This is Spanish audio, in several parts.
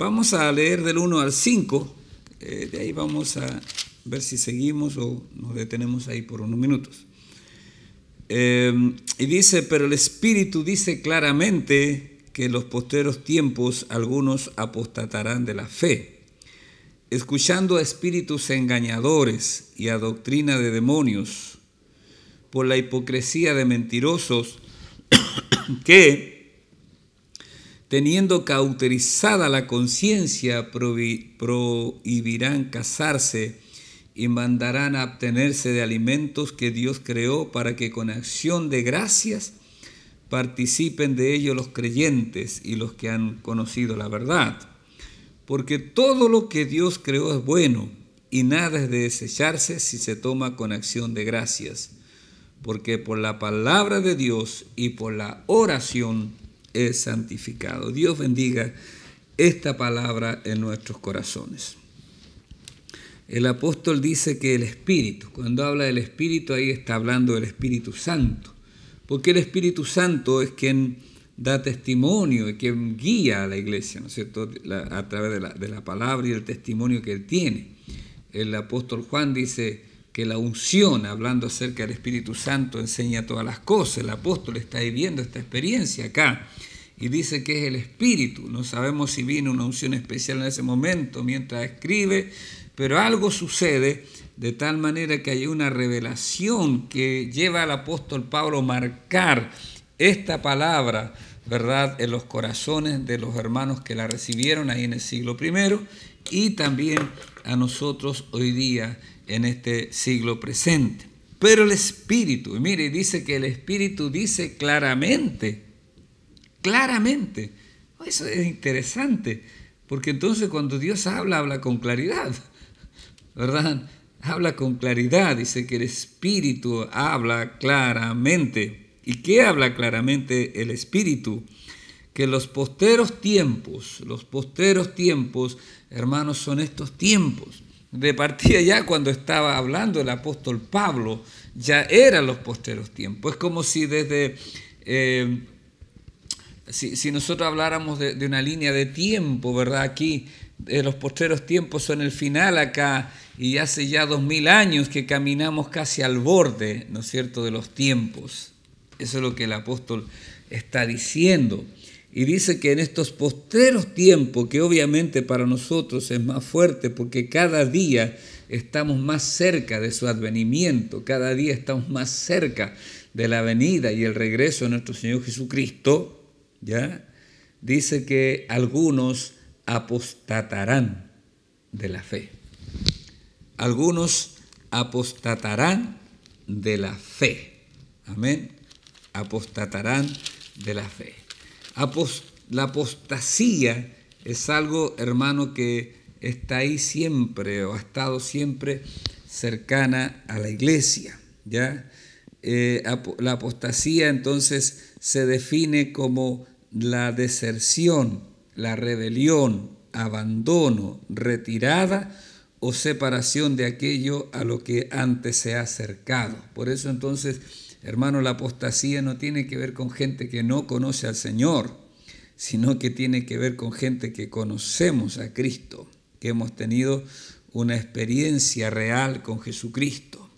Vamos a leer del 1 al 5, de ahí vamos a ver si seguimos o nos detenemos ahí por unos minutos. Y dice, pero el Espíritu dice claramente que en los postreros tiempos algunos apostatarán de la fe, escuchando a espíritus engañadores y a doctrina de demonios, por la hipocresía de mentirosos que, teniendo cauterizada la conciencia, prohibirán casarse y mandarán a abstenerse de alimentos que Dios creó para que con acción de gracias participen de ello los creyentes y los que han conocido la verdad. Porque todo lo que Dios creó es bueno y nada es de desecharse si se toma con acción de gracias. Porque por la palabra de Dios y por la oración es santificado. Dios bendiga esta palabra en nuestros corazones. El apóstol dice que el Espíritu, cuando habla del Espíritu, ahí está hablando del Espíritu Santo. Porque el Espíritu Santo es quien da testimonio y quien guía a la iglesia, ¿no es cierto?, a través de la palabra y el testimonio que él tiene. El apóstol Juan dice que la unción, hablando acerca del Espíritu Santo, enseña todas las cosas. El apóstol está viviendo esta experiencia acá y dice que es el Espíritu. No sabemos si vino una unción especial en ese momento mientras escribe, pero algo sucede de tal manera que hay una revelación que lleva al apóstol Pablo a marcar esta palabra, ¿verdad?, en los corazones de los hermanos que la recibieron ahí en el siglo I y también a nosotros hoy día en este siglo presente. Pero el Espíritu, y mire, dice que el Espíritu dice claramente, eso es interesante, porque entonces cuando Dios habla con claridad, ¿verdad? Habla con claridad, dice que el Espíritu habla claramente. ¿Y qué habla claramente el Espíritu? Que los postreros tiempos, hermanos, son estos tiempos. De partida ya cuando estaba hablando el apóstol Pablo, ya eran los postreros tiempos. Es como si desde, si nosotros habláramos de una línea de tiempo, ¿verdad? Aquí los postreros tiempos son el final acá y hace ya 2000 años que caminamos casi al borde, ¿no es cierto?, de los tiempos. Eso es lo que el apóstol está diciendo. Y dice que en estos postreros tiempos, que obviamente para nosotros es más fuerte porque cada día estamos más cerca de su advenimiento, cada día estamos más cerca de la venida y el regreso de nuestro Señor Jesucristo, ¿ya? Dice que algunos apostatarán de la fe. Algunos apostatarán de la fe. Amén. Apostatarán de la fe. La apostasía es algo, hermano, que está ahí siempre o ha estado siempre cercana a la iglesia, ¿ya? La apostasía entonces se define como la deserción, la rebelión, abandono, retirada o separación de aquello a lo que antes se ha acercado. Por eso entonces, hermano, la apostasía no tiene que ver con gente que no conoce al Señor, sino que tiene que ver con gente que conocemos a Cristo, que hemos tenido una experiencia real con Jesucristo.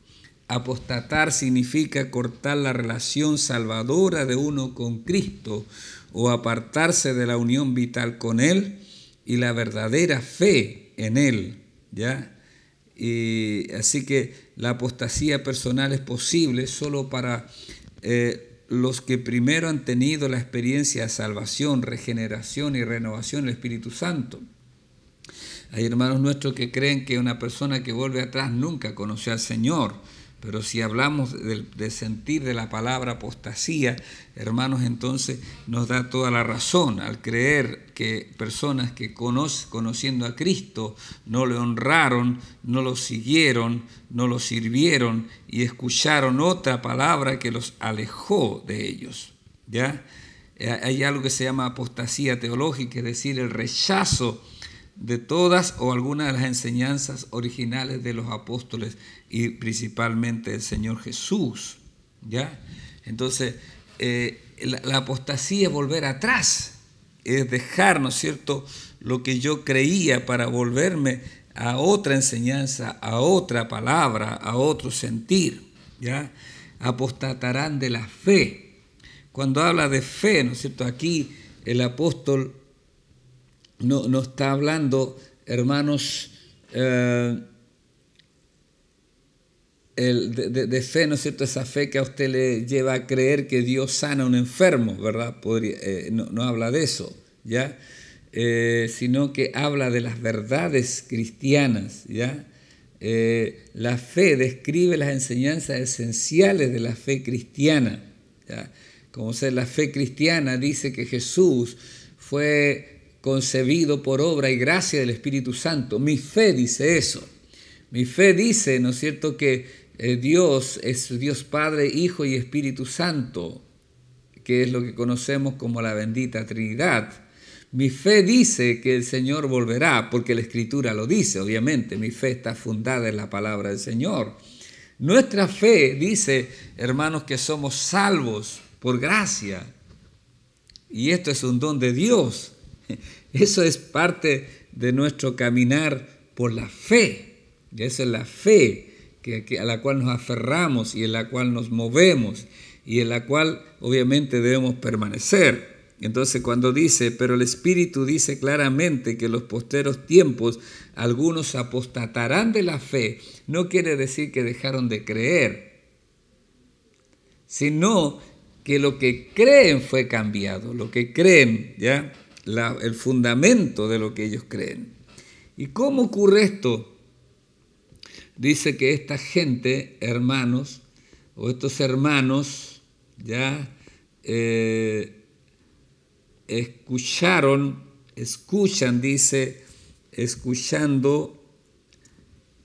Apostatar significa cortar la relación salvadora de uno con Cristo o apartarse de la unión vital con Él y la verdadera fe en Él, ¿ya? Y así que la apostasía personal es posible solo para los que primero han tenido la experiencia de salvación, regeneración y renovación del Espíritu Santo. Hay hermanos nuestros que creen que una persona que vuelve atrás nunca conoció al Señor, pero si hablamos del sentir de la palabra apostasía, hermanos, entonces nos da toda la razón al creer que personas que conociendo a Cristo no le honraron, no lo siguieron, no lo sirvieron y escucharon otra palabra que los alejó de ellos, ¿ya? Hay algo que se llama apostasía teológica, es decir, el rechazo de todas o algunas de las enseñanzas originales de los apóstoles y principalmente del Señor Jesús, ¿ya? Entonces, la apostasía es volver atrás es dejar, ¿no es cierto?, lo que yo creía para volverme a otra enseñanza, a otra palabra, a otro sentir, ¿ya? Apostatarán de la fe. Cuando habla de fe, ¿no es cierto?, aquí el apóstol no está hablando, hermanos, de fe, ¿no es cierto?, esa fe que a usted le lleva a creer que Dios sana a un enfermo, ¿verdad? No habla de eso, ¿ya? Sino que habla de las verdades cristianas, ¿ya? La fe describe las enseñanzas esenciales de la fe cristiana, ¿ya? Como sea, la fe cristiana dice que Jesús fue concebido por obra y gracia del Espíritu Santo. Mi fe dice eso. Mi fe dice, ¿no es cierto?, que Dios es Dios Padre, Hijo y Espíritu Santo, que es lo que conocemos como la bendita Trinidad. Mi fe dice que el Señor volverá, porque la Escritura lo dice, obviamente. Mi fe está fundada en la palabra del Señor. Nuestra fe dice, hermanos, que somos salvos por gracia. Y esto es un don de Dios. Eso es parte de nuestro caminar por la fe. Y esa es la fe a la cual nos aferramos y en la cual nos movemos y en la cual obviamente debemos permanecer. Entonces cuando dice, pero el Espíritu dice claramente que en los posteros tiempos algunos apostatarán de la fe, no quiere decir que dejaron de creer, sino que lo que creen fue cambiado, lo que creen, ¿ya? El fundamento de lo que ellos creen. ¿Y cómo ocurre esto? Dice que esta gente, hermanos, o estos hermanos, ya escuchan, dice, escuchando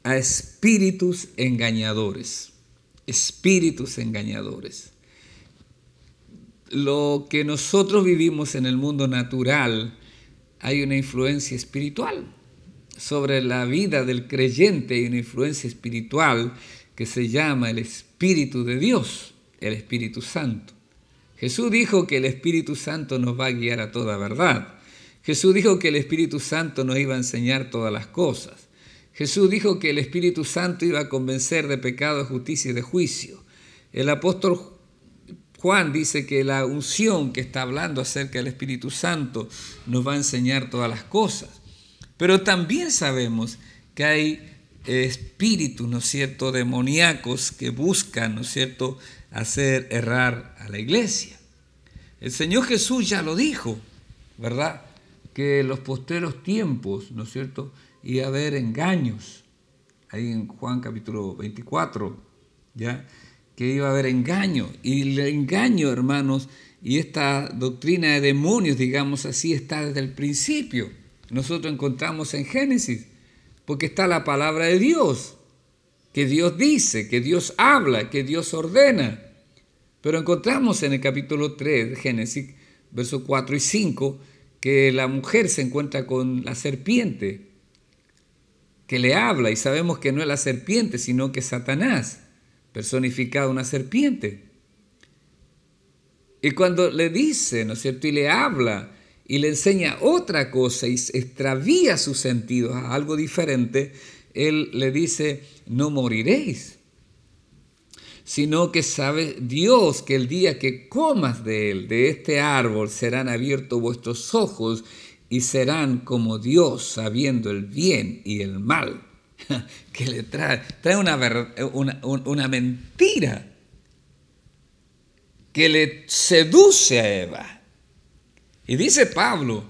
a espíritus engañadores. Espíritus engañadores. Lo que nosotros vivimos en el mundo natural, hay una influencia espiritual. Sobre la vida del creyente hay una influencia espiritual que se llama el Espíritu de Dios, el Espíritu Santo. Jesús dijo que el Espíritu Santo nos va a guiar a toda verdad. Jesús dijo que el Espíritu Santo nos iba a enseñar todas las cosas. Jesús dijo que el Espíritu Santo iba a convencer de pecado, de justicia y de juicio. El apóstol Juan dice que la unción que está hablando acerca del Espíritu Santo nos va a enseñar todas las cosas. Pero también sabemos que hay espíritus, ¿no es cierto?, demoníacos que buscan, ¿no es cierto?, hacer errar a la iglesia. El Señor Jesús ya lo dijo, ¿verdad?, que en los postreros tiempos, ¿no es cierto?, iba a haber engaños. Ahí en Juan capítulo 24, ¿ya?, que iba a haber engaño. Y el engaño, hermanos, y esta doctrina de demonios, digamos así, está desde el principio. Nosotros encontramos en Génesis, porque está la palabra de Dios, que Dios dice, que Dios habla, que Dios ordena. Pero encontramos en el capítulo 3 de Génesis, versos 4 y 5, que la mujer se encuentra con la serpiente, que le habla, y sabemos que no es la serpiente, sino que es Satanás, personificado una serpiente. Y cuando le dice, ¿no es cierto?, y le habla, y le enseña otra cosa y extravía sus sentidos a algo diferente, él le dice, no moriréis, sino que sabe Dios que el día que comas de él, de este árbol, serán abiertos vuestros ojos y serán como Dios, sabiendo el bien y el mal. Que le trae una mentira que le seduce a Eva. Y dice Pablo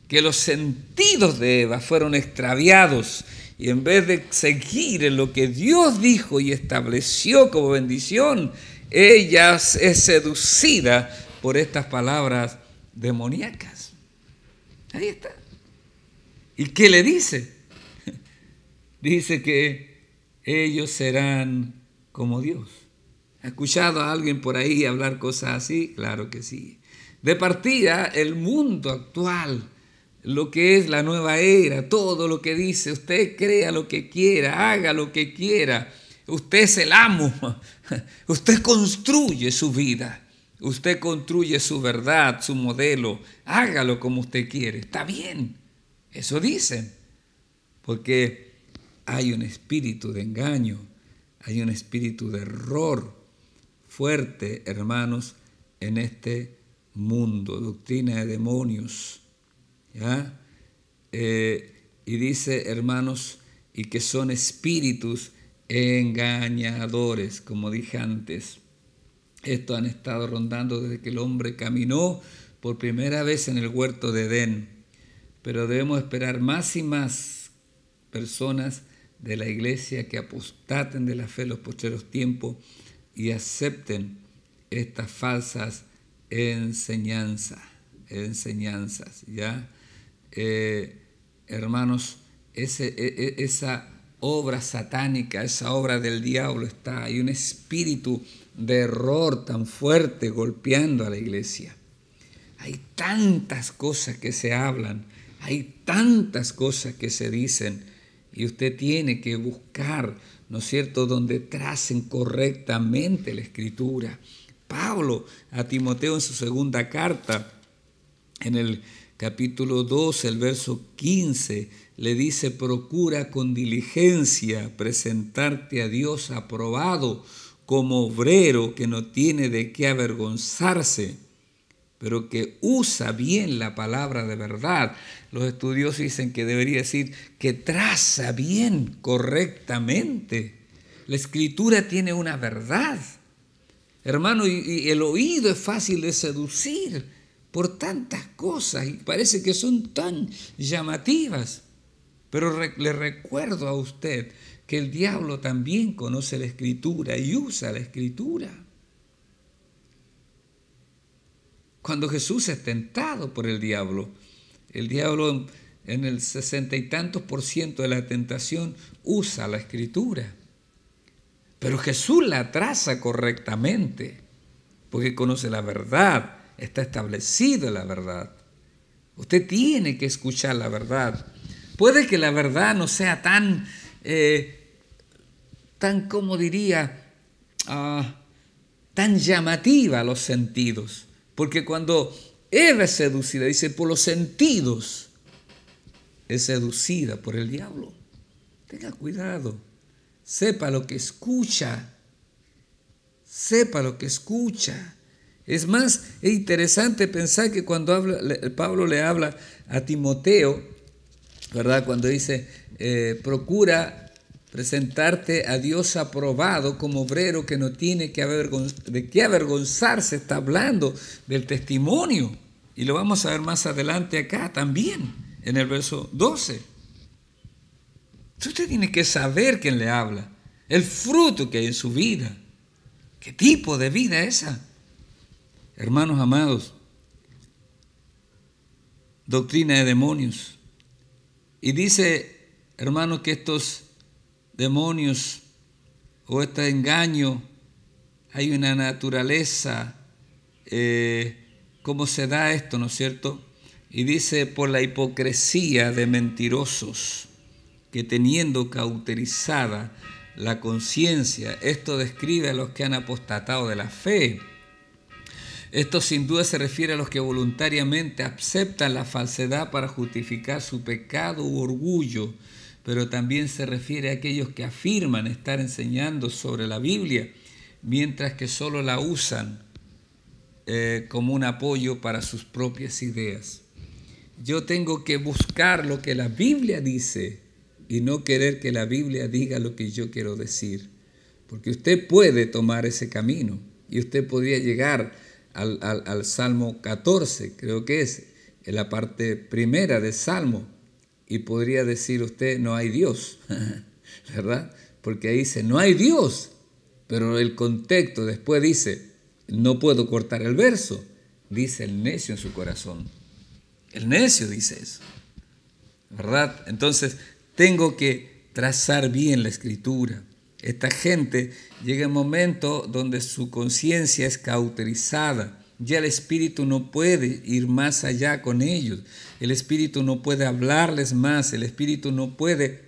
que los sentidos de Eva fueron extraviados y en vez de seguir en lo que Dios dijo y estableció como bendición, ella es seducida por estas palabras demoníacas. Ahí está. ¿Y qué le dice? Dice que ellos serán como Dios. ¿Ha escuchado a alguien por ahí hablar cosas así? Claro que sí. De partida, el mundo actual, lo que es la nueva era, todo lo que dice, usted crea lo que quiera, haga lo que quiera, usted es el amo, usted construye su vida, Usted construye su verdad, su modelo, hágalo como usted quiere. Está bien, eso dicen, porque hay un espíritu de engaño, hay un espíritu de error fuerte, hermanos, en este mundo, doctrina de demonios, ¿ya? Y dice, hermanos, y que son espíritus engañadores, como dije antes. Estos han estado rondando desde que el hombre caminó por primera vez en el huerto de Edén, pero debemos esperar más y más personas de la iglesia que apostaten de la fe en los postreros tiempos y acepten estas falsas enseñanzas, ¿ya? Hermanos, esa obra satánica, esa obra del diablo está, hay un espíritu de error tan fuerte golpeando a la iglesia. Hay tantas cosas que se hablan, hay tantas cosas que se dicen, y usted tiene que buscar, ¿no es cierto?, donde tracen correctamente la Escritura. Pablo a Timoteo en su segunda carta, en el capítulo 2, el verso 15, le dice: procura con diligencia presentarte a Dios aprobado, como obrero que no tiene de qué avergonzarse, pero que usa bien la palabra de verdad. Los estudiosos dicen que debería decir que traza bien, correctamente. La Escritura tiene una verdad, hermano, y el oído es fácil de seducir por tantas cosas y parece que son tan llamativas. Pero le recuerdo a usted que el diablo también conoce la Escritura y usa la Escritura. Cuando Jesús es tentado por el diablo en el 60 y tantos % de la tentación usa la Escritura. Pero Jesús la traza correctamente, porque conoce la verdad, está establecido la verdad. Usted tiene que escuchar la verdad. Puede que la verdad no sea tan como diría, tan llamativa a los sentidos. Porque cuando Eva es seducida, dice, por los sentidos, es seducida por el diablo. Tenga cuidado, sepa lo que escucha, sepa lo que escucha. Es más, es interesante pensar que cuando Pablo le habla a Timoteo, ¿verdad? Cuando dice, procura presentarte a Dios aprobado como obrero que no tiene de qué avergonzarse, está hablando del testimonio. Y lo vamos a ver más adelante acá también, en el verso 12. Usted tiene que saber quién le habla, el fruto que hay en su vida. ¿Qué tipo de vida es esa? Hermanos amados, doctrina de demonios. Y dice, hermanos, que estos demonios o este engaño, hay una naturaleza, cómo se da esto, ¿no es cierto? Y dice, por la hipocresía de mentirosos, que teniendo cauterizada la conciencia, esto describe a los que han apostatado de la fe. Esto sin duda se refiere a los que voluntariamente aceptan la falsedad para justificar su pecado u orgullo, pero también se refiere a aquellos que afirman estar enseñando sobre la Biblia, mientras que solo la usan como un apoyo para sus propias ideas. Yo tengo que buscar lo que la Biblia dice y no querer que la Biblia diga lo que yo quiero decir, porque usted puede tomar ese camino y usted podría llegar al Salmo 14, creo que es, en la parte primera del Salmo, y podría decir usted, no hay Dios, ¿verdad? Porque ahí dice, no hay Dios, pero el contexto después dice, no puedo cortar el verso, dice el necio en su corazón. El necio dice eso, ¿verdad? Entonces, tengo que trazar bien la Escritura. Esta gente llega un momento donde su conciencia es cauterizada. Ya el Espíritu no puede ir más allá con ellos. El Espíritu no puede hablarles más. El Espíritu no puede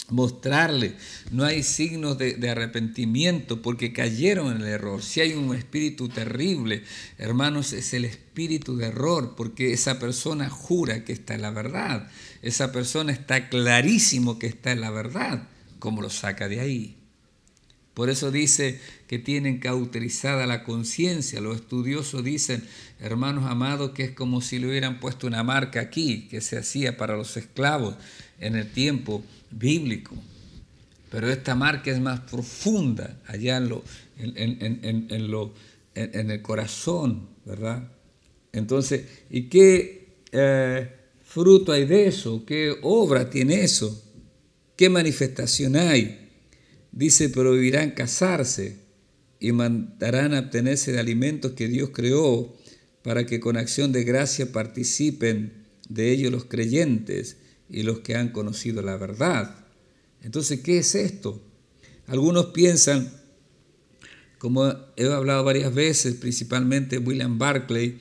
mostrarle. No hay signos de arrepentimiento porque cayeron en el error. Si hay un espíritu terrible, hermanos, es el espíritu de error, porque esa persona jura que está en la verdad. Esa persona está clarísimo que está en la verdad. ¿Cómo lo saca de ahí? Por eso dice que tienen cauterizada la conciencia. Los estudiosos dicen, hermanos amados, que es como si le hubieran puesto una marca aquí, que se hacía para los esclavos en el tiempo bíblico. Pero esta marca es más profunda, allá en el corazón, ¿verdad? Entonces, ¿y qué fruto hay de eso? ¿Qué obra tiene eso? ¿Qué manifestación hay? Dice, prohibirán casarse y mandarán abstenerse de alimentos que Dios creó para que con acción de gracia participen de ellos los creyentes y los que han conocido la verdad. Entonces, ¿qué es esto? Algunos piensan, como he hablado varias veces, principalmente William Barclay,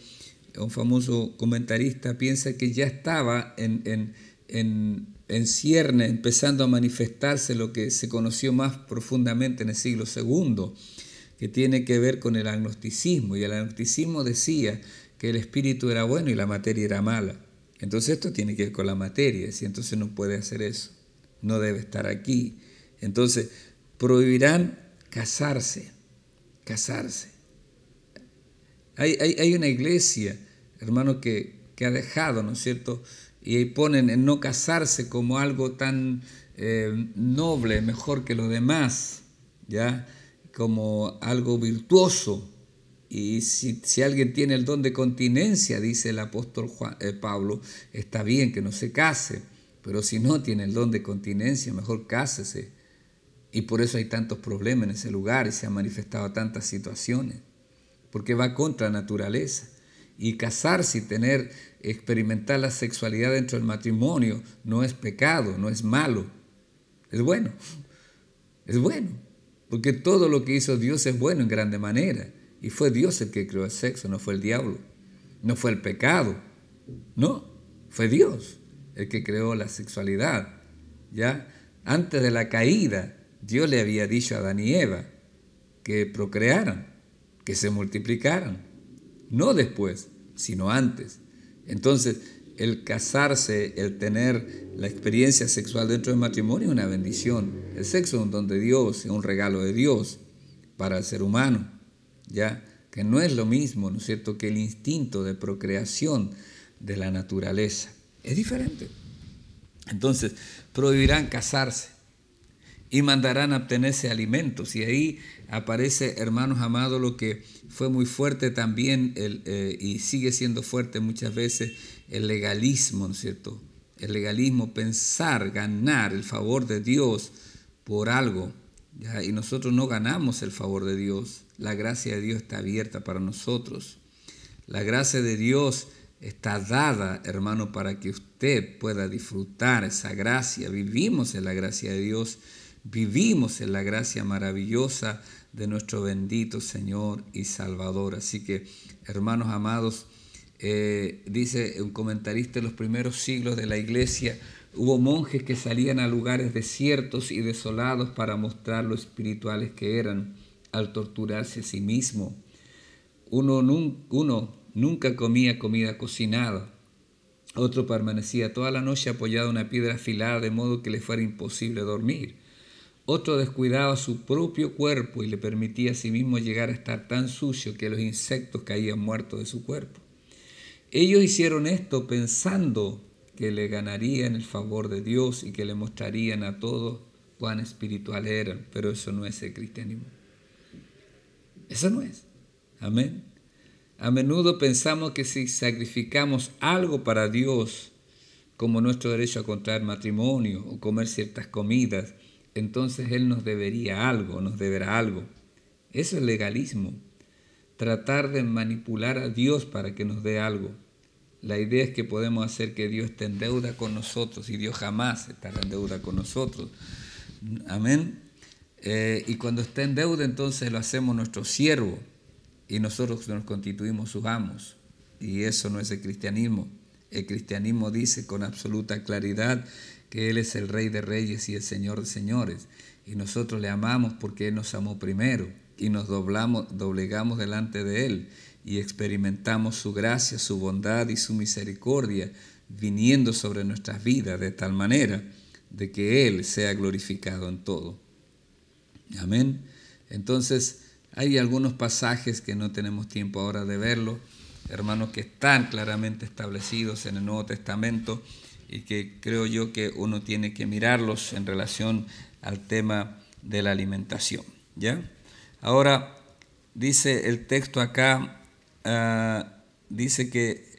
un famoso comentarista, piensa que ya estaba en cierne, empezando a manifestarse lo que se conoció más profundamente en el siglo II, que tiene que ver con el agnosticismo. Y el agnosticismo decía que el espíritu era bueno y la materia era mala. Entonces esto tiene que ver con la materia, y entonces no puede hacer eso, no debe estar aquí. Entonces prohibirán casarse. Hay una iglesia, hermano, que ha dejado, ¿no es cierto?, y ponen en no casarse como algo tan noble, mejor que lo demás, ¿ya? Como algo virtuoso. Y si alguien tiene el don de continencia, dice el apóstol Pablo, está bien que no se case, pero si no tiene el don de continencia, mejor cásese. Y por eso hay tantos problemas en ese lugar y se han manifestado tantas situaciones, porque va contra la naturaleza. Y casarse y experimentar la sexualidad dentro del matrimonio no es pecado, no es malo, es bueno, porque todo lo que hizo Dios es bueno en grande manera, y fue Dios el que creó el sexo, no fue el diablo, no fue el pecado, no, fue Dios el que creó la sexualidad, ¿ya? Antes de la caída, Dios le había dicho a Adán y Eva que procrearan, que se multiplicaran. No después, sino antes. Entonces, el casarse, el tener la experiencia sexual dentro del matrimonio es una bendición. El sexo es un don de Dios, es un regalo de Dios para el ser humano, ¿ya? Que no es lo mismo, ¿no es cierto?, que el instinto de procreación de la naturaleza. Es diferente. Entonces, prohibirán casarse y mandarán abstenerse de alimentos. Y ahí aparece, hermanos amados, lo que fue muy fuerte también y sigue siendo fuerte muchas veces, el legalismo, ¿no es cierto? El legalismo, pensar, ganar el favor de Dios por algo, ¿ya? Y nosotros no ganamos el favor de Dios. La gracia de Dios está abierta para nosotros. La gracia de Dios está dada, hermano, para que usted pueda disfrutar esa gracia. Vivimos en la gracia de Dios. Vivimos en la gracia maravillosa de nuestro bendito Señor y Salvador. Así que, hermanos amados, dice un comentarista, en los primeros siglos de la iglesia hubo monjes que salían a lugares desiertos y desolados para mostrar lo espirituales que eran al torturarse a sí mismo. Uno nunca comía comida cocinada. Otro permanecía toda la noche apoyado en una piedra afilada de modo que le fuera imposible dormir. Otro descuidaba su propio cuerpo y le permitía a sí mismo llegar a estar tan sucio que los insectos caían muertos de su cuerpo. Ellos hicieron esto pensando que le ganarían el favor de Dios y que le mostrarían a todos cuán espirituales eran, pero eso no es el cristianismo. Eso no es. Amén. A menudo pensamos que si sacrificamos algo para Dios, como nuestro derecho a contraer matrimonio o comer ciertas comidas, entonces Él nos debería algo, nos deberá algo. Eso es legalismo. Tratar de manipular a Dios para que nos dé algo. La idea es que podemos hacer que Dios esté en deuda con nosotros y Dios jamás estará en deuda con nosotros. Amén. Y cuando está en deuda, entonces lo hacemos nuestro siervo y nosotros nos constituimos sus amos. Y eso no es el cristianismo. El cristianismo dice con absoluta claridad que Él es el Rey de Reyes y el Señor de Señores. Y nosotros le amamos porque Él nos amó primero y nos doblegamos delante de Él y experimentamos su gracia, su bondad y su misericordia viniendo sobre nuestras vidas de tal manera de que Él sea glorificado en todo. Amén. Entonces, hay algunos pasajes que no tenemos tiempo ahora de verlo, hermanos, que están claramente establecidos en el Nuevo Testamento y que creo yo que uno tiene que mirarlos en relación al tema de la alimentación, ¿ya? Ahora, dice el texto acá, dice que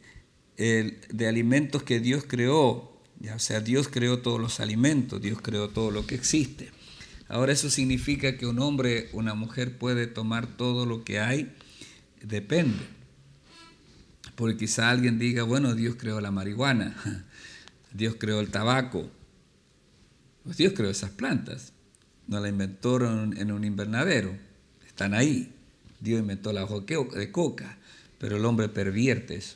de alimentos que Dios creó, ¿ya? O sea, Dios creó todos los alimentos, Dios creó todo lo que existe. Ahora, eso significa que un hombre, una mujer puede tomar todo lo que hay, depende. Porque quizá alguien diga, bueno, Dios creó la marihuana, Dios creó el tabaco. Pues Dios creó esas plantas, no la inventó en un invernadero, están ahí. Dios inventó la hoja de coca, pero el hombre pervierte eso,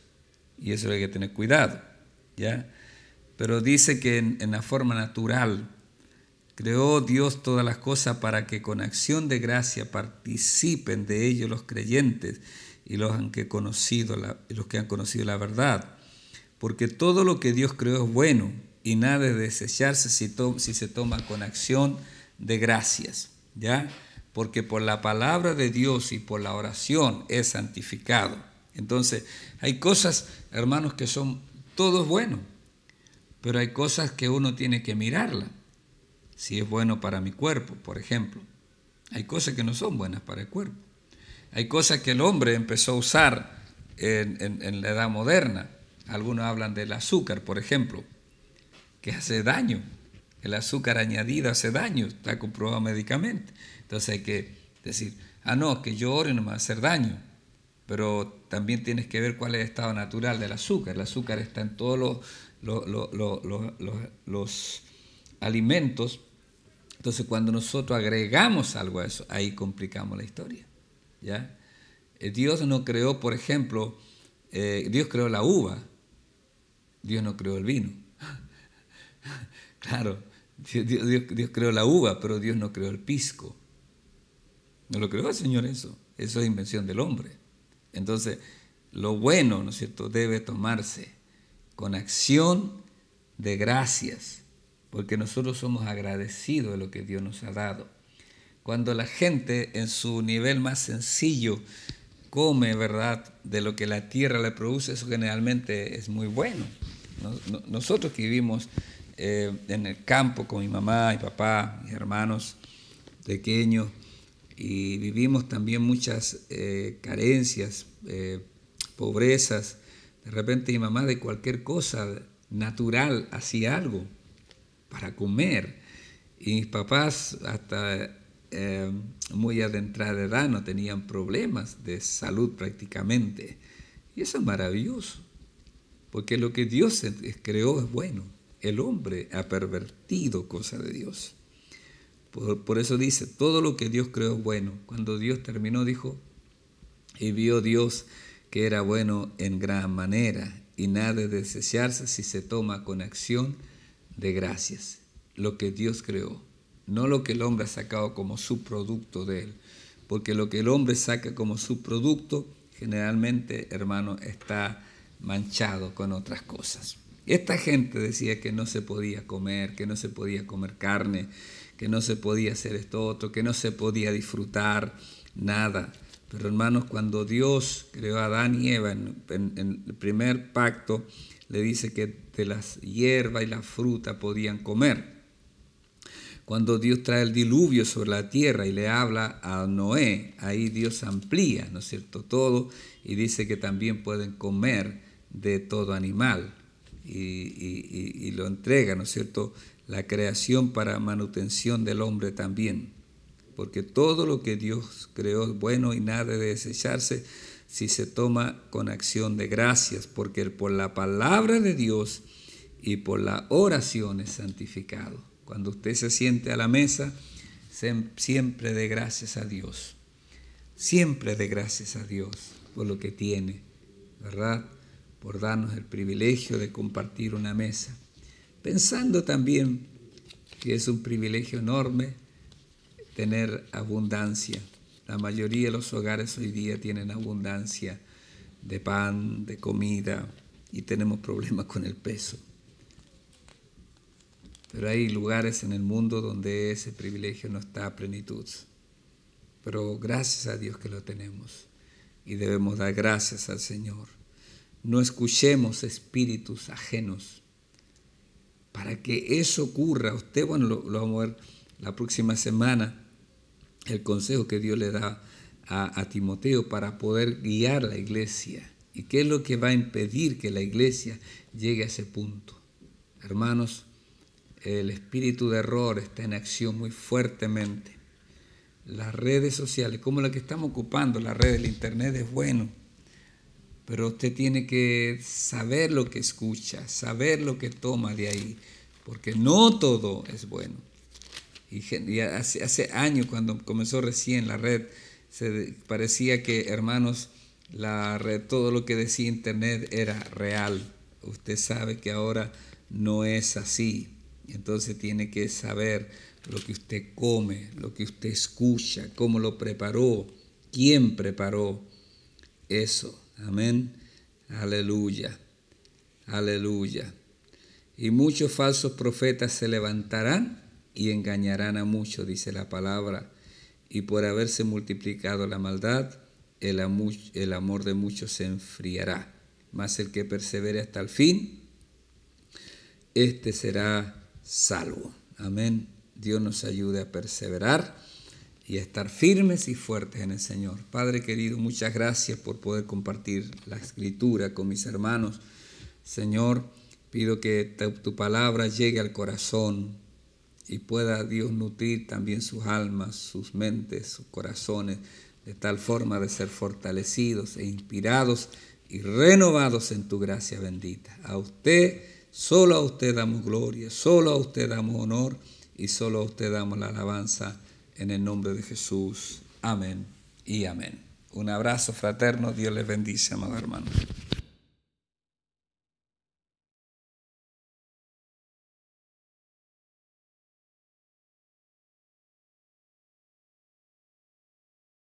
y eso hay que tener cuidado, ¿ya? Pero dice que en la forma natural creó Dios todas las cosas para que con acción de gracia participen de ello los creyentes y los que han conocido la verdad. Porque todo lo que Dios creó es bueno y nada de desecharse si se toma con acción de gracias, ¿ya? Porque por la palabra de Dios y por la oración es santificado. Entonces, hay cosas, hermanos, que son todos buenos, pero hay cosas que uno tiene que mirarla. Si es bueno para mi cuerpo, por ejemplo. Hay cosas que no son buenas para el cuerpo. Hay cosas que el hombre empezó a usar en la edad moderna. Algunos hablan del azúcar, por ejemplo, que hace daño. El azúcar añadido hace daño, está comprobado médicamente. Entonces hay que decir, no, que yo ore no me va a hacer daño. Pero también tienes que ver cuál es el estado natural del azúcar. El azúcar está en todos los alimentos. Entonces, cuando nosotros agregamos algo a eso, ahí complicamos la historia, ¿ya? Dios no creó, por ejemplo, Dios creó la uva, Dios no creó el vino. Claro, Dios creó la uva, pero Dios no creó el pisco. No lo creó el Señor eso es invención del hombre. Entonces, lo bueno, ¿no es cierto?, debe tomarse con acción de gracias, porque nosotros somos agradecidos de lo que Dios nos ha dado. Cuando la gente en su nivel más sencillo come, ¿verdad?, de lo que la tierra le produce, eso generalmente es muy bueno. Nosotros que vivimos en el campo con mi mamá y papá, mis hermanos pequeños, y vivimos también muchas carencias, pobrezas. De repente mi mamá de cualquier cosa natural hacía algo para comer. Y mis papás hasta muy adentrada edad no tenían problemas de salud prácticamente. Y eso es maravilloso, porque lo que Dios creó es bueno. El hombre ha pervertido cosas de Dios. Por eso dice, todo lo que Dios creó es bueno. Cuando Dios terminó, dijo, y vio Dios que era bueno en gran manera, y nada de desecharse si se toma con acción de gracias. Lo que Dios creó, no lo que el hombre ha sacado como subproducto de él, porque lo que el hombre saca como subproducto, generalmente, hermano, está manchado con otras cosas. Esta gente decía que no se podía comer carne, que no se podía hacer esto otro, que no se podía disfrutar nada. Pero hermanos, cuando Dios creó a Adán y Eva en el primer pacto, le dice que de las hierbas y la fruta podían comer. Cuando Dios trae el diluvio sobre la tierra y le habla a Noé, ahí Dios amplía, ¿no es cierto?, todo, y dice que también pueden comer de todo animal. Y lo entrega, ¿no es cierto?, la creación para manutención del hombre también. Porque todo lo que Dios creó es bueno y nada de desecharse si se toma con acción de gracias, porque por la palabra de Dios y por la oración es santificado. Cuando usted se siente a la mesa, siempre dé gracias a Dios. Siempre dé gracias a Dios por lo que tiene, ¿verdad? por darnos el privilegio de compartir una mesa, pensando también que es un privilegio enorme tener abundancia. La mayoría de los hogares hoy día tienen abundancia de pan, de comida, y tenemos problemas con el peso. Pero hay lugares en el mundo donde ese privilegio no está a plenitud. Pero gracias a Dios que lo tenemos y debemos dar gracias al Señor. No escuchemos espíritus ajenos. Para que eso ocurra, usted, lo vamos a ver la próxima semana, el consejo que Dios le da a Timoteo para poder guiar la iglesia. ¿Y qué es lo que va a impedir que la iglesia llegue a ese punto? Hermanos, el espíritu de error está en acción muy fuertemente. Las redes sociales, como la que estamos ocupando, la red del internet, es bueno, pero usted tiene que saber lo que escucha, saber lo que toma de ahí, porque no todo es bueno. Y hace años, cuando comenzó recién la red, parecía que, hermanos, la red, todo lo que decía internet era real. Usted sabe que ahora no es así. Entonces tiene que saber lo que usted come, lo que usted escucha, cómo lo preparó, quién preparó eso. Amén. Aleluya. Aleluya. Y muchos falsos profetas se levantarán y engañarán a muchos, dice la palabra. Y por haberse multiplicado la maldad, el amor de muchos se enfriará. Mas el que persevere hasta el fin, este será salvo. Amén. Dios nos ayude a perseverar y a estar firmes y fuertes en el Señor. Padre querido, muchas gracias por poder compartir la Escritura con mis hermanos. Señor, pido que tu palabra llegue al corazón y pueda Dios nutrir también sus almas, sus mentes, sus corazones, de tal forma de ser fortalecidos e inspirados y renovados en tu gracia bendita. A usted, solo a usted damos gloria, solo a usted damos honor y solo a usted damos la alabanza en el nombre de Jesús. Amén y amén. Un abrazo fraterno. Dios les bendice, amados hermanos.